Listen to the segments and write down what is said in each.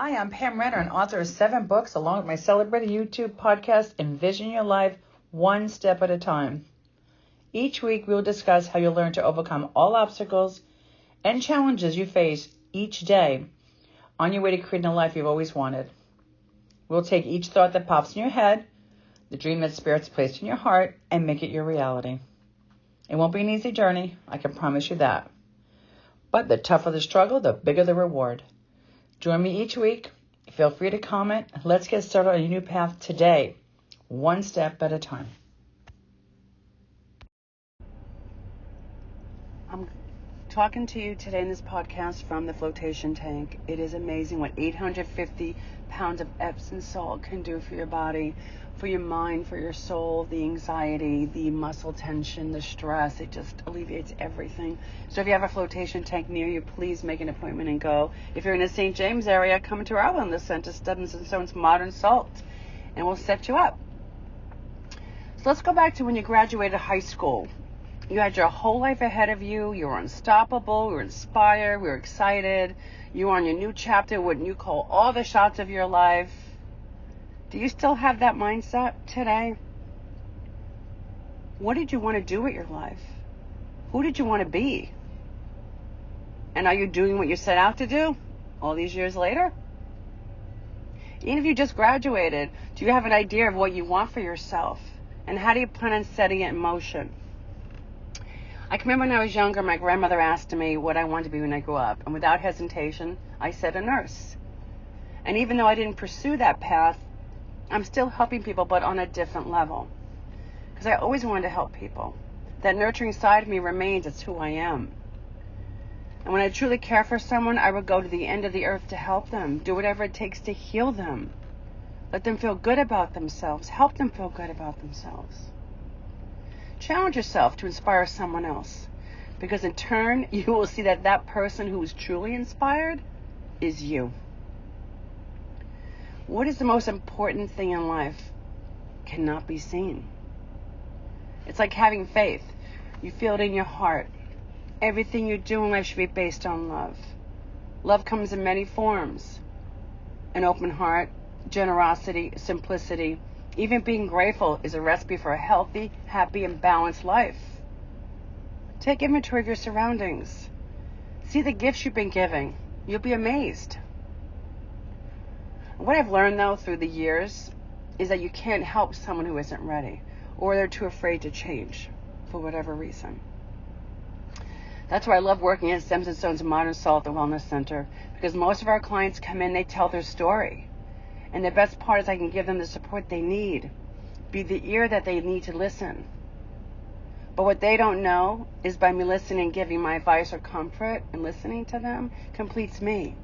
Hi, I'm Pam Renner, and author of 7 books, along with my celebrated YouTube podcast, Envision Your Life One Step at a Time. Each week, we will discuss how you'll learn to overcome all obstacles and challenges you face each day on your way to creating a life you've always wanted. We'll take each thought that pops in your head, the dream that Spirit's placed in your heart, and make it your reality. It won't be an easy journey, I can promise you that. But the tougher the struggle, the bigger the reward. Join me each week. Feel free to comment. Let's get started on your new path today, one step at a time. I'm talking to you today in this podcast from the flotation tank. It is amazing what 850 pounds of Epsom salt can do for your body, for your mind, for your soul, the anxiety, the muscle tension, the stress. It just alleviates everything. So if you have a flotation tank near you, please make an appointment and go. If you're in the St. James area, come to our wellness center, Stubbins & Stone's Modern Salt, and we'll set you up. So let's go back to when you graduated high school. You had your whole life ahead of you. You were unstoppable. You were inspired. We were excited. You were on your new chapter, what you call all the shots of your life. Do you still have that mindset today? What did you want to do with your life? Who did you want to be? And are you doing what you set out to do all these years later? Even if you just graduated, do you have an idea of what you want for yourself? And how do you plan on setting it in motion? I can remember when I was younger, my grandmother asked me what I wanted to be when I grew up. And without hesitation, I said a nurse. And even though I didn't pursue that path, I'm still helping people, but on a different level. Because I always wanted to help people. That nurturing side of me remains. It's who I am. And when I truly care for someone, I would go to the end of the earth to help them. Do whatever it takes to heal them. Let them feel good about themselves. Help them feel good about themselves. Challenge yourself to inspire someone else. Because in turn, you will see that that person who is truly inspired is you. What is the most important thing in life? Cannot be seen. It's like having faith. You feel it in your heart. Everything you do in life should be based on love. Love comes in many forms. An open heart, generosity, simplicity. Even being grateful is a recipe for a healthy, happy, and balanced life. Take inventory of your surroundings. See the gifts you've been giving. You'll be amazed. What I've learned, though, through the years is that you can't help someone who isn't ready, or they're too afraid to change for whatever reason. That's why I love working at Stubbins & Stone's Modern Salt, the Wellness Center, because most of our clients come in, they tell their story. And the best part is I can give them the support they need, be the ear that they need to listen. But what they don't know is by me listening, giving my advice or comfort, and listening to them completes me.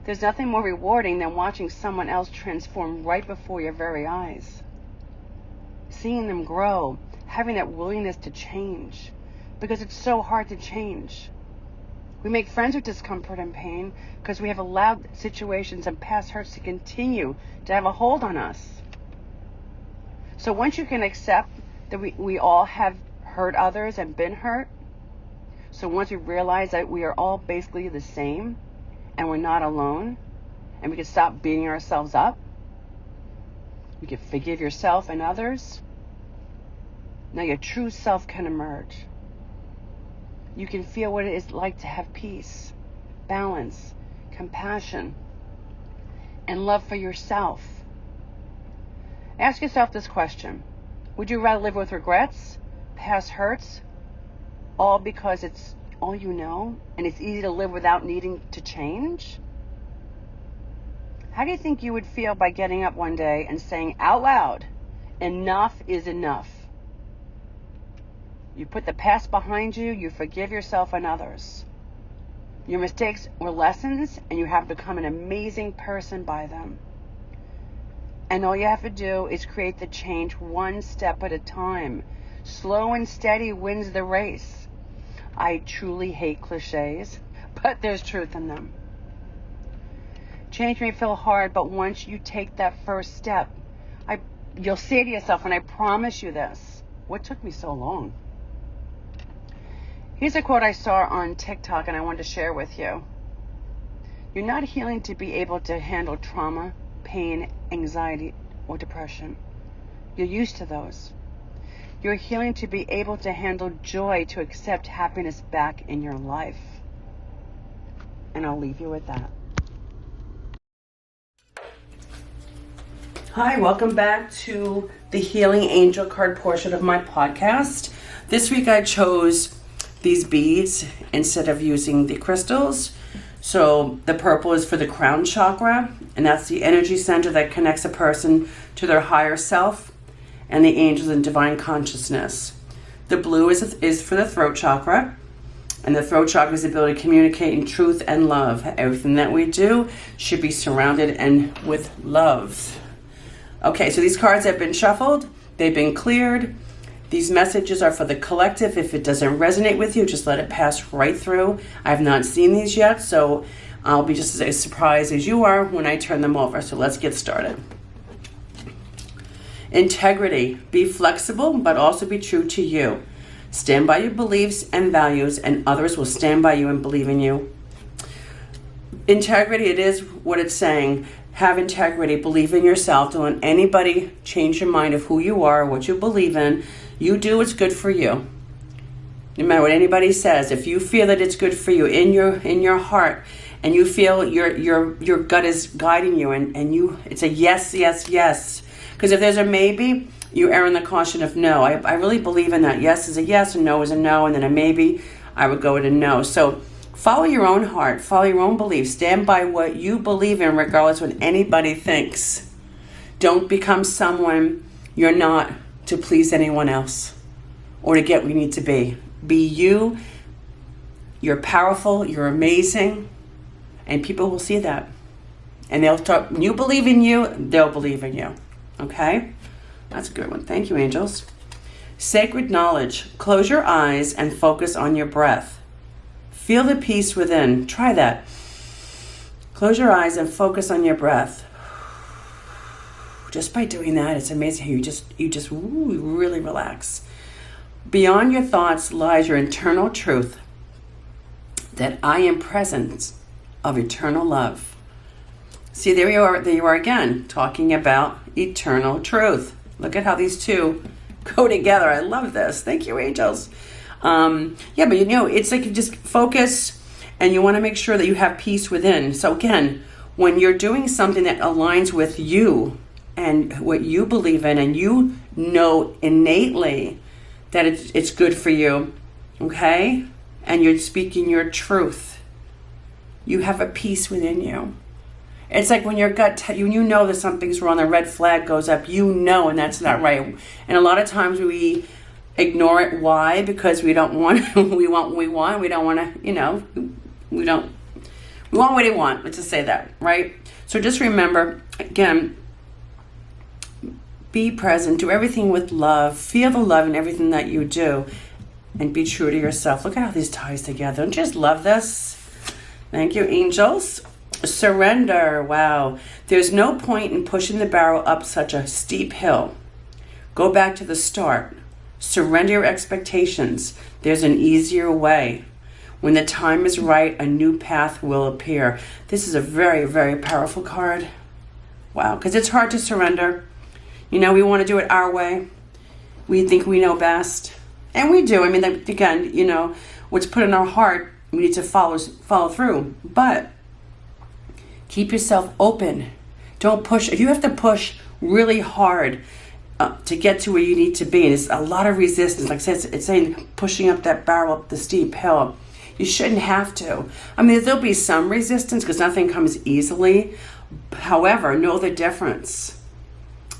There's nothing more rewarding than watching someone else transform right before your very eyes. Seeing them grow, having that willingness to change, because it's so hard to change. We make friends with discomfort and pain because we have allowed situations and past hurts to continue to have a hold on us. So once you can accept that we all have hurt others and been hurt, so once we realize that we are all basically the same and we're not alone, and we can stop beating ourselves up, you can forgive yourself and others, now your true self can emerge. You can feel what it is like to have peace, balance, compassion, and love for yourself. Ask yourself this question. Would you rather live with regrets, past hurts, all because it's all you know, and it's easy to live without needing to change? How do you think you would feel by getting up one day and saying out loud, enough is enough? You put the past behind you, you forgive yourself and others. Your mistakes were lessons, and you have become an amazing person by them. And all you have to do is create the change one step at a time. Slow and steady wins the race. I truly hate cliches, but there's truth in them. Change may feel hard, but once you take that first step, you'll say to yourself, and I promise you this, what took me so long? Here's a quote I saw on TikTok and I wanted to share with you. You're not healing to be able to handle trauma, pain, anxiety, or depression. You're used to those. You're healing to be able to handle joy, to accept happiness back in your life. And I'll leave you with that. Hi, welcome back to the Healing Angel card portion of my podcast. This week I chose these beads instead of using the crystals. So the purple is for the crown chakra, and that's the energy center that connects a person to their higher self and the angels and divine consciousness. The blue is for the throat chakra, and the throat chakra is the ability to communicate in truth and love. Everything that we do should be surrounded and with love. Okay, so these cards have been shuffled, they've been cleared. These messages are for the collective. If it doesn't resonate with you, just let it pass right through. I have not seen these yet, so I'll be just as surprised as you are when I turn them over. So let's get started. Integrity. Be flexible, but also be true to you. Stand by your beliefs and values, and others will stand by you and believe in you. Integrity, it is what it's saying. Have integrity, believe in yourself. Don't let anybody change your mind of who you are, what you believe in. You do what's good for you. No matter what anybody says, if you feel that it's good for you in your heart, and you feel your gut is guiding you, and it's a yes, yes, yes. Because if there's a maybe, you err on the caution of no. I really believe in that. Yes is a yes, and no is a no, and then a maybe, I would go with a no. So follow your own heart, follow your own beliefs, stand by what you believe in regardless of what anybody thinks. Don't become someone you're not to please anyone else or to get where you need to be. Be you, you're powerful, you're amazing, and people will see that. And they'll start, when you believe in you, they'll believe in you. Okay? That's a good one. Thank you, angels. Sacred knowledge. Close your eyes and focus on your breath. Feel the peace within. Try that. Close your eyes and focus on your breath. Just by doing that, it's amazing how you just really relax. Beyond your thoughts lies your internal truth that I am present of eternal love. See, there you are again, talking about eternal truth. Look at how these two go together. I love this. Thank you, angels. But it's like you just focus, and you want to make sure that you have peace within. So again, when you're doing something that aligns with you and what you believe in, and you know innately that it's good for you, okay? And you're speaking your truth, you have a peace within you. It's like when your gut, you know that something's wrong, the red flag goes up, and that's not right. And a lot of times we ignore it. Why? Because we don't want, we want what we want. We don't want to, we want what we want. Let's just say that, right? So just remember, again, be present, do everything with love, feel the love in everything that you do, and be true to yourself. Look at how these ties together. Don't you just love this? Thank you, angels. Surrender. Wow. There's no point in pushing the barrel up such a steep hill. Go back to the start. Surrender your expectations. There's an easier way. When the time is right, a new path will appear. This is a very, very powerful card. Wow. Because it's hard to surrender. We want to do it our way. We think we know best. And we do. I mean, again, what's put in our heart, we need to follow through. But keep yourself open. Don't push. If you have to push really hard to get to where you need to be, and it's a lot of resistance, like I said, it's saying pushing up that barrel up the steep hill. You shouldn't have to. I mean, there'll be some resistance because nothing comes easily. However, know the difference.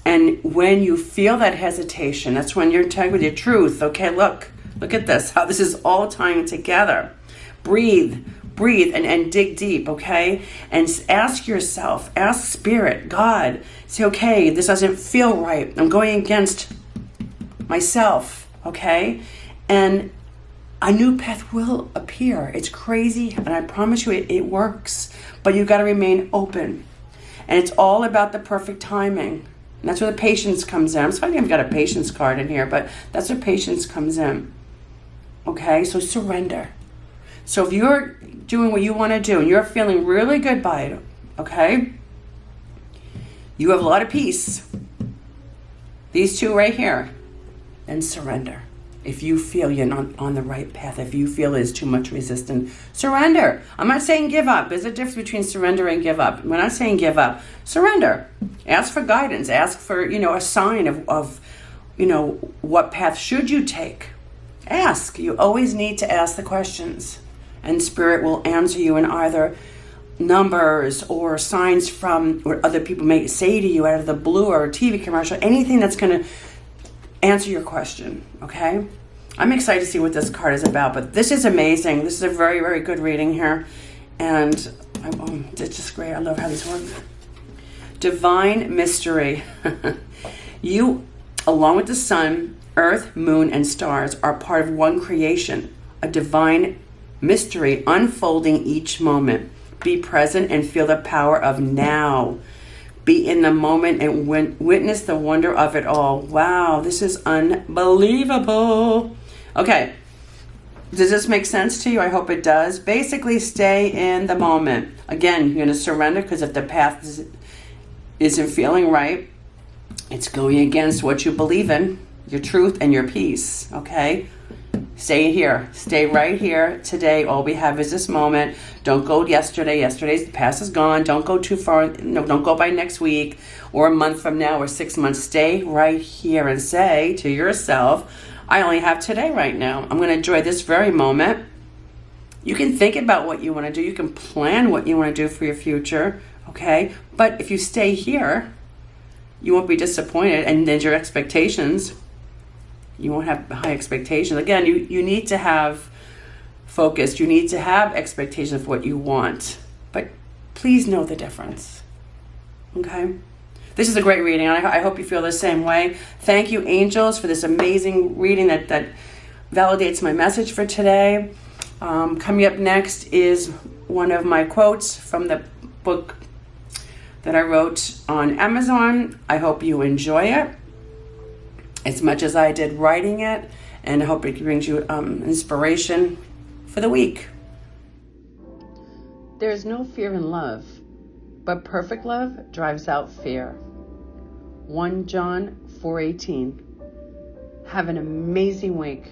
And when you feel that hesitation, that's when you're tagged with your truth. Okay, look at this, how this is all tying together. Breathe and dig deep, okay? And ask yourself, ask spirit, God, say, okay, this doesn't feel right. I'm going against myself, okay? And a new path will appear. It's crazy, and I promise you it works. But you've got to remain open. And it's all about the perfect timing. And that's where the patience comes in. I'm sorry I've got a patience card in here, but that's where patience comes in. Okay, so surrender. So if you're doing what you want to do and you're feeling really good by it, okay, you have a lot of peace. These two right here, then surrender. If you feel you're not on the right path, if you feel there's too much resistance, surrender. I'm not saying give up. There's a difference between surrender and give up. We're not saying give up. Surrender. Ask for guidance. Ask for, a sign of what path should you take. Ask. You always need to ask the questions. And Spirit will answer you in either numbers or signs from what other people may say to you out of the blue, or a TV commercial, anything that's going to answer your question, okay? I'm excited to see what this card is about, but this is amazing. This is a very, very good reading here, and it's just great. I love how this works. Divine mystery. You, along with the sun, earth, moon, and stars, are part of one creation, a divine mystery unfolding each moment. Be present and feel the power of now. Be in the moment and witness the wonder of it all. Wow, this is unbelievable. Okay, does this make sense to you? I hope it does. Basically, stay in the moment. Again, you're going to surrender, because if the path isn't feeling right, it's going against what you believe in, your truth and your peace, okay? Stay here. Stay right here today. All we have is this moment. Don't go yesterday. Yesterday's past is gone. Don't go too far. No, don't go by next week or a month from now or 6 months. Stay right here and say to yourself, I only have today right now. I'm going to enjoy this very moment. You can think about what you want to do. You can plan what you want to do for your future, okay? But if you stay here, you won't be disappointed, and then your expectations, you won't have high expectations. Again, you need to have focus. You need to have expectations of what you want. But please know the difference. Okay? This is a great reading. I hope you feel the same way. Thank you, angels, for this amazing reading that validates my message for today. Coming up next is one of my quotes from the book that I wrote on Amazon. I hope you enjoy it as much as I did writing it, and I hope it brings you inspiration for the week. There is no fear in love, but perfect love drives out fear. 1 John 4:18. Have an amazing week.